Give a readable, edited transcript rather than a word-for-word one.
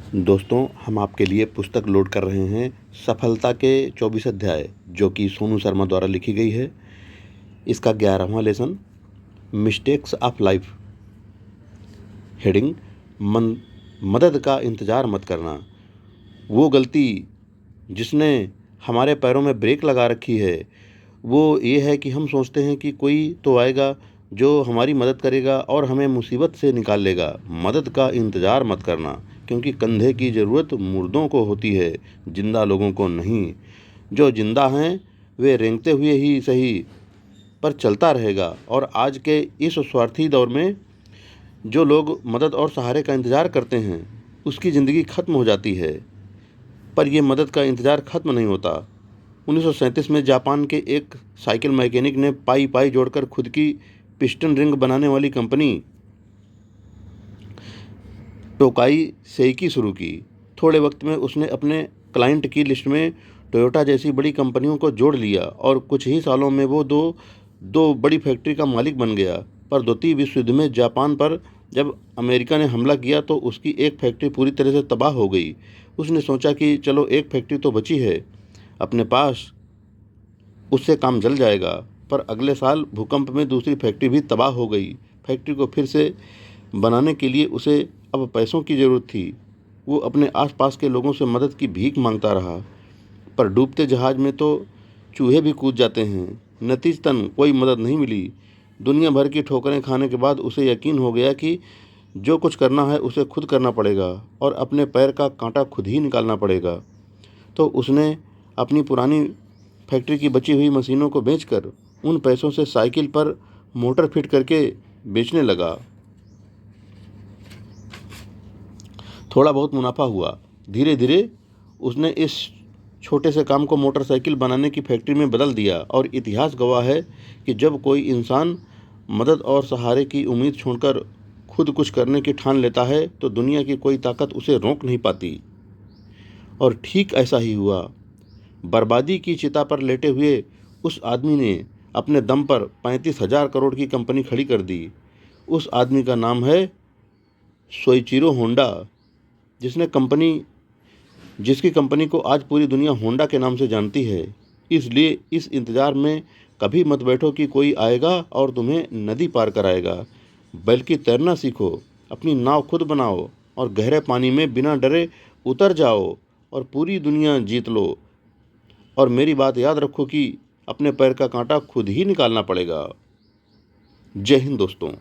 दोस्तों, हम आपके लिए पुस्तक लोड कर रहे हैं सफलता के 24 अध्याय, जो कि सोनू शर्मा द्वारा लिखी गई है। इसका 11वां lesson, mistakes of life. Heading, मदद का इंतज़ार मत करना। वो गलती जिसने हमारे पैरों में ब्रेक लगा रखी है, वो ये है कि हम सोचते हैं कि कोई तो आएगा जो हमारी मदद करेगा और हमें मुसीबत से निकाल लेगा। मदद का इंतज़ार मत करना, क्योंकि कंधे की ज़रूरत मुर्दों को होती है, जिंदा लोगों को नहीं। जो जिंदा हैं वे रेंगते हुए ही सही, पर चलता रहेगा। और आज के इस स्वार्थी दौर में जो लोग मदद और सहारे का इंतज़ार करते हैं, उसकी ज़िंदगी ख़त्म हो जाती है। पर यह मदद का इंतज़ार ख़त्म नहीं होता। 1937 में जापान के एक साइकिल मैकेनिक ने पाई पाई जोड़कर खुद की पिस्टन रिंग बनाने वाली कंपनी टोकाई सेइकी शुरू की। थोड़े वक्त में उसने अपने क्लाइंट की लिस्ट में टोयोटा जैसी बड़ी कंपनियों को जोड़ लिया और कुछ ही सालों में वो दो बड़ी फैक्ट्री का मालिक बन गया। पर द्वितीय विश्व युद्ध में जापान पर जब अमेरिका ने हमला किया तो उसकी एक फैक्ट्री पूरी तरह से तबाह हो गई। उसने सोचा कि चलो, एक फैक्ट्री तो बची है अपने पास, उससे काम चल जाएगा। पर अगले साल भूकंप में दूसरी फैक्ट्री भी तबाह हो गई। फैक्ट्री को फिर से बनाने के लिए उसे अब पैसों की ज़रूरत थी। वो अपने आसपास के लोगों से मदद की भीख मांगता रहा, पर डूबते जहाज में तो चूहे भी कूद जाते हैं। नतीजतन कोई मदद नहीं मिली। दुनिया भर की ठोकरें खाने के बाद उसे यकीन हो गया कि जो कुछ करना है उसे खुद करना पड़ेगा और अपने पैर का कांटा खुद ही निकालना पड़ेगा। तो उसने अपनी पुरानी फैक्ट्री की बची हुई मशीनों को बेचकर उन पैसों से साइकिल पर मोटर फिट करके बेचने लगा। थोड़ा बहुत मुनाफा हुआ। धीरे धीरे उसने इस छोटे से काम को मोटरसाइकिल बनाने की फैक्ट्री में बदल दिया। और इतिहास गवाह है कि जब कोई इंसान मदद और सहारे की उम्मीद छोड़कर खुद कुछ करने की ठान लेता है तो दुनिया की कोई ताकत उसे रोक नहीं पाती। और ठीक ऐसा ही हुआ। बर्बादी की चिता पर लेटे हुए उस आदमी ने अपने दम पर 35,000 करोड़ की कंपनी खड़ी कर दी। उस आदमी का नाम है सोइचिरो होंडा, जिसकी कंपनी को आज पूरी दुनिया होंडा के नाम से जानती है। इसलिए इस इंतज़ार में कभी मत बैठो कि कोई आएगा और तुम्हें नदी पार कराएगा, बल्कि तैरना सीखो, अपनी नाव खुद बनाओ और गहरे पानी में बिना डरे उतर जाओ और पूरी दुनिया जीत लो। और मेरी बात याद रखो कि अपने पैर का कांटा खुद ही निकालना पड़ेगा। जय हिंद दोस्तों।